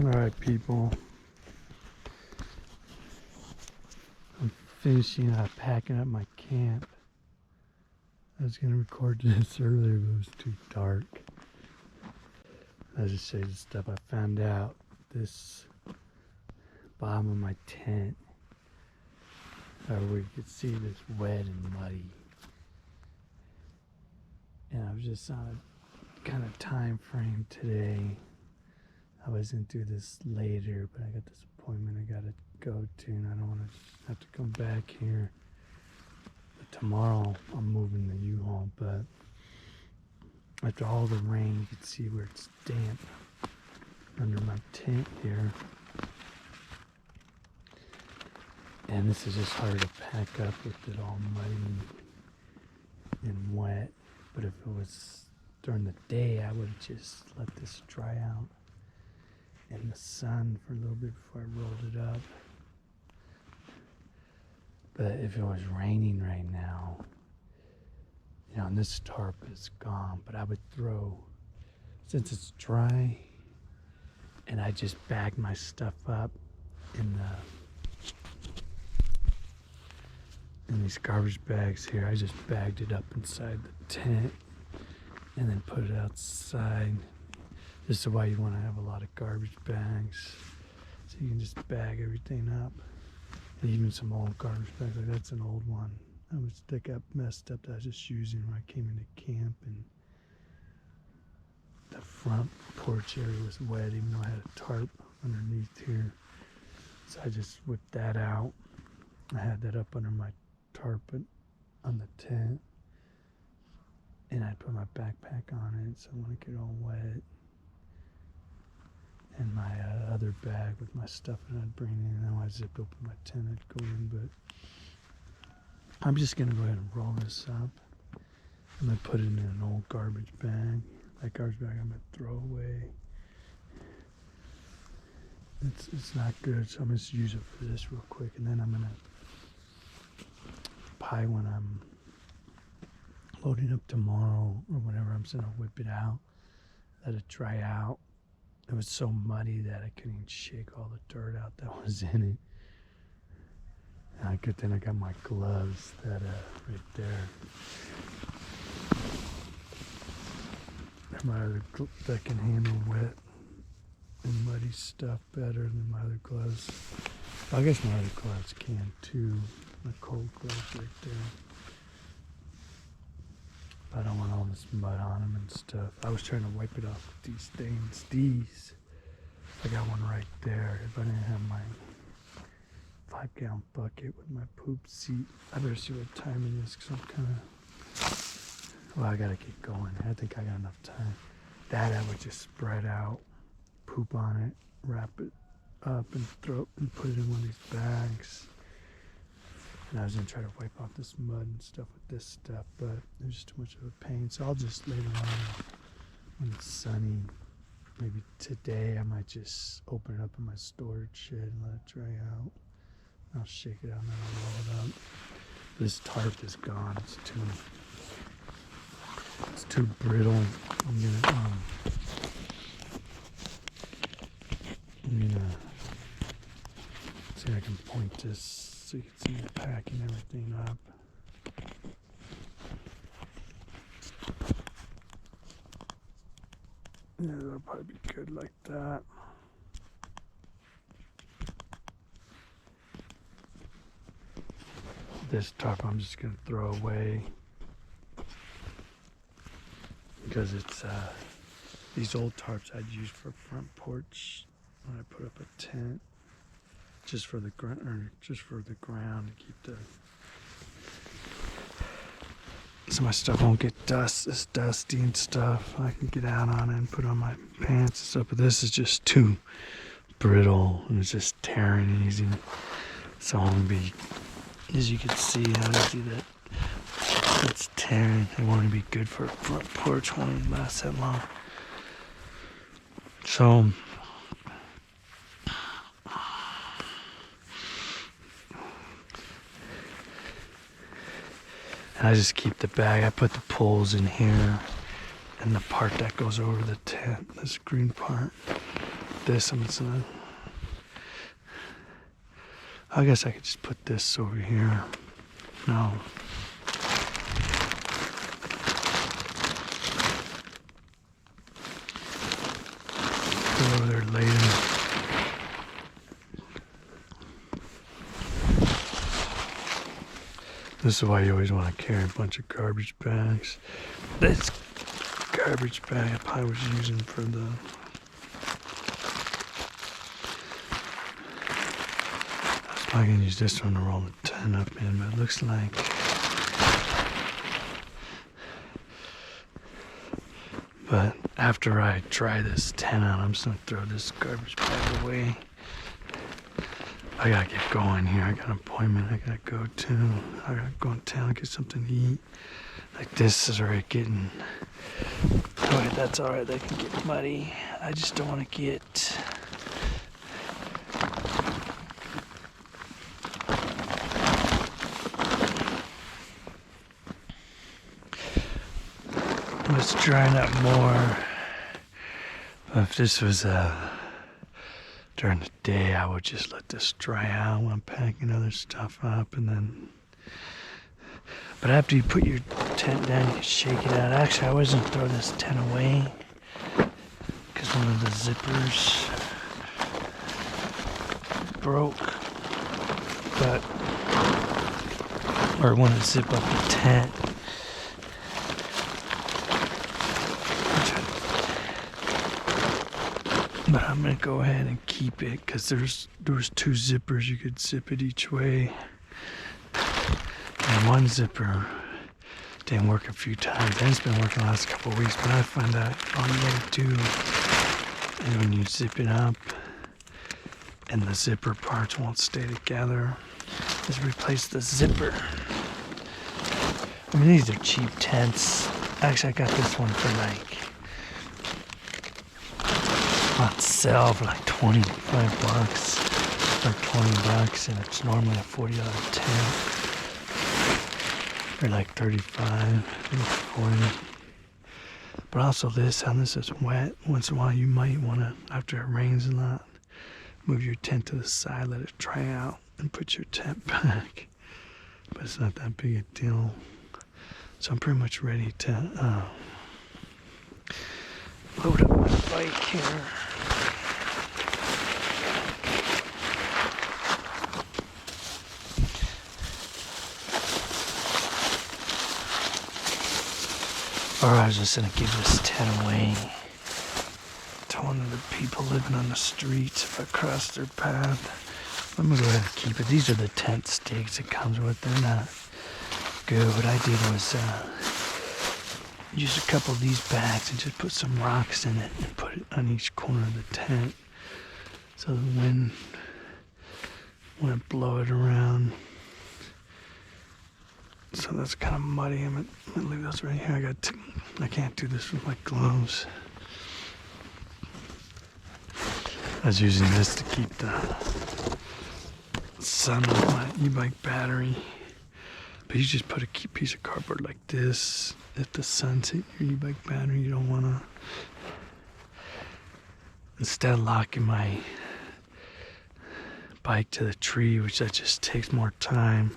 Alright, people. I'm finishing packing up my camp. I was going to record this earlier, but it was too dark. I'll just show you the stuff I found out. This bottom of my tent, where you can see this wet and muddy. And I was just on a kind of time frame today. I was going to do this later, but I got this appointment I got to go to, and I don't want to have to come back here. But tomorrow I'm moving the U-Haul, but after all the rain, you can see where it's damp under my tent here. And this is just hard to pack up with it all muddy and wet. But if it was during the day, I would have just let this dry out in the sun for a little bit before I rolled it up. But if it was raining right now, and this tarp is gone, but I would throw, since it's dry, and I just bagged my stuff up in these garbage bags here. I just bagged it up inside the tent and then put it outside. This is why you want to have a lot of garbage bags, so you can just bag everything up. And even some old garbage bags, like that's an old one that got messed up that I was just using when I came into camp, and the front porch area was wet even though I had a tarp underneath here. So I just whipped that out. I had that up under my tarp on the tent, and I put my backpack on it so it wouldn't get all wet. And my other bag with my stuff that I'd bring in. And when I zipped open my tent, I'd go in. But I'm just going to go ahead and roll this up. I'm going to put it in an old garbage bag. That garbage bag I'm going to throw away. It's not good, so I'm going to use it for this real quick. And then I'm going to probably when I'm loading up tomorrow or whenever, I'm just going to whip it out, let it dry out. It was so muddy that I couldn't even shake all the dirt out that was in it. And good thing I got my gloves that right there. My other that can handle wet and muddy stuff better than my other gloves. I guess my other gloves can too. My cold gloves right there. I don't want all this mud on them and stuff. I was trying to wipe it off with these things. I got one right there. If I didn't have my 5-gallon bucket with my poop seat, I better see what time it is, because I'm kind of, well, I gotta get going. I think I got enough time. That I would just spread out, poop on it, wrap it up and put it in one of these bags. And I was going to try to wipe off this mud and stuff with this stuff, but it was just too much of a pain. So I'll just later on, when it's sunny, maybe today, I might just open it up in my storage shed and let it dry out. I'll shake it out and then I'll roll it up. This tarp is gone. It's too brittle. I'm gonna see if I can point this so you can see me packing everything up. Yeah, that'll probably be good like that. This tarp I'm just gonna throw away because it's these old tarps I'd use for front porch when I put up a tent. Just for the ground to keep so my stuff won't get dusty and stuff. I can get out on it and put on my pants and stuff. But this is just too brittle and it's just tearing easy. So I'm gonna be, as you can see how easy that it's tearing. It won't be good for a front porch. Won't last that long. So. And I just keep the bag. I put the poles in here and the part that goes over the tent, this green part. this. I'm just gonna. I guess I could just put this over here. No. Go over there later. This is why you always want to carry a bunch of garbage bags. This garbage bag I probably was using for the I can use this one to roll the tent up in, but it looks like but after I try this tent out, I'm just gonna throw this garbage bag away. I gotta get going here. I got an appointment I gotta go to. I gotta go in town and get something to eat. Like this is already getting alright, that's alright, that can get muddy. I just don't wanna get was drying up more. But if this was during the day, I would just let this dry out when I'm packing other stuff up, and then. But after you put your tent down, you shake it out. Actually, I wasn't throw this tent away because one of the zippers broke, but or want to zip up the tent. But I'm gonna go ahead and keep it because there was 2 zippers. You could zip it each way, and one zipper didn't work a few times. And it's been working the last couple of weeks. But I find out all you gotta do is when you zip it up, and the zipper parts won't stay together, is replace the zipper. I mean, these are cheap tents. Actually, I got this one for like. On sale for like $25 or $20, and it's normally a $40 tent, or like $35, maybe $40. But also this is wet. Once in a while, you might want to, after it rains a lot, move your tent to the side, let it dry out, and put your tent back. But it's not that big a deal. So I'm pretty much ready to load up my bike here. Or I was just gonna give this tent away to one of the people living on the streets if I cross their path. I'm gonna go ahead and keep it. These are the tent stakes it comes with. They're not good. What I did was use a couple of these bags and just put some rocks in it and put it on each corner of the tent so the wind wouldn't blow it around. So that's kind of muddy. I'm gonna leave those right here. I can't do this with my gloves. I was using this to keep the sun off my e-bike battery. But you just put a piece of cardboard like this. If the sun's hitting your e-bike battery, you don't want to. Instead of locking my bike to the tree, which that just takes more time,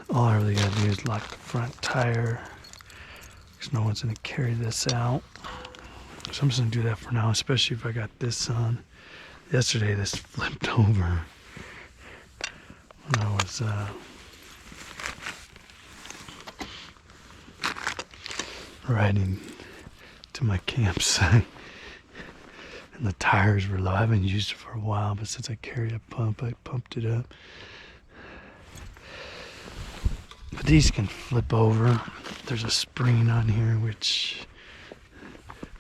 all I really gotta do is lock the front tire, because no one's gonna carry this out. So I'm just gonna do that for now, especially if I got this on. Yesterday this flipped over when I was riding to my campsite, and the tires were low. I haven't used it for a while, but since I carried a pump, I pumped it up. But these can flip over. There's a spring on here which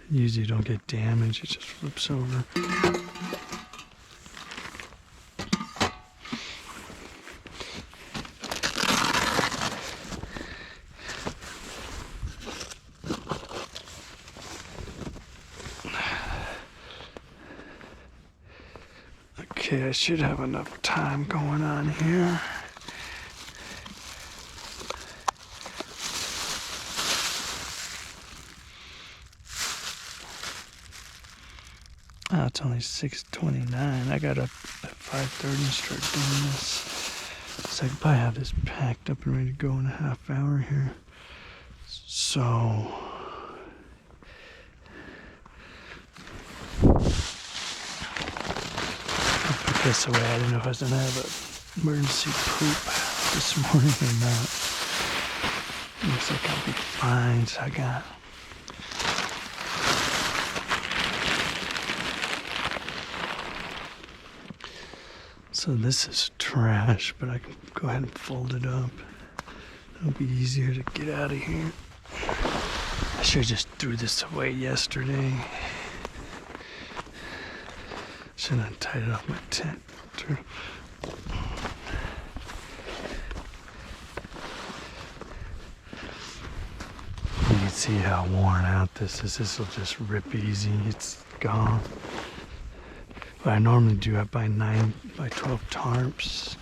usually don't get damaged. It just flips over. Okay, I should have enough time going on here. Oh, it's only 6:29. I got up at 5:30 and started doing this. So I can probably have this packed up and ready to go in a half hour here. So I'll put this away. I didn't know if I was gonna have an emergency poop this morning or not. Looks like I'll be fine. So I got so this is trash, but I can go ahead and fold it up. It'll be easier to get out of here. I should have just threw this away yesterday. Shouldn't have tied it off my tent. You can see how worn out this is. This will just rip easy. It's gone. But I normally do it by 9 by 12 tarps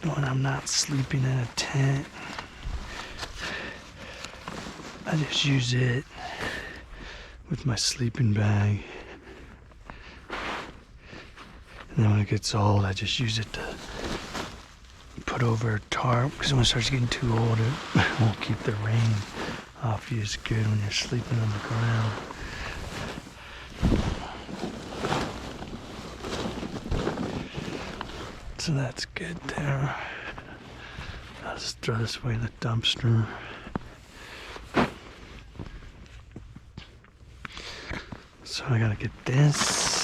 when I'm not sleeping in a tent. I just use it with my sleeping bag. And then when it gets old, I just use it to put over a tarp, because when it starts getting too old, it won't keep the rain off you as good when you're sleeping on the ground. So that's good there. I'll just throw this away in the dumpster. So I gotta get this.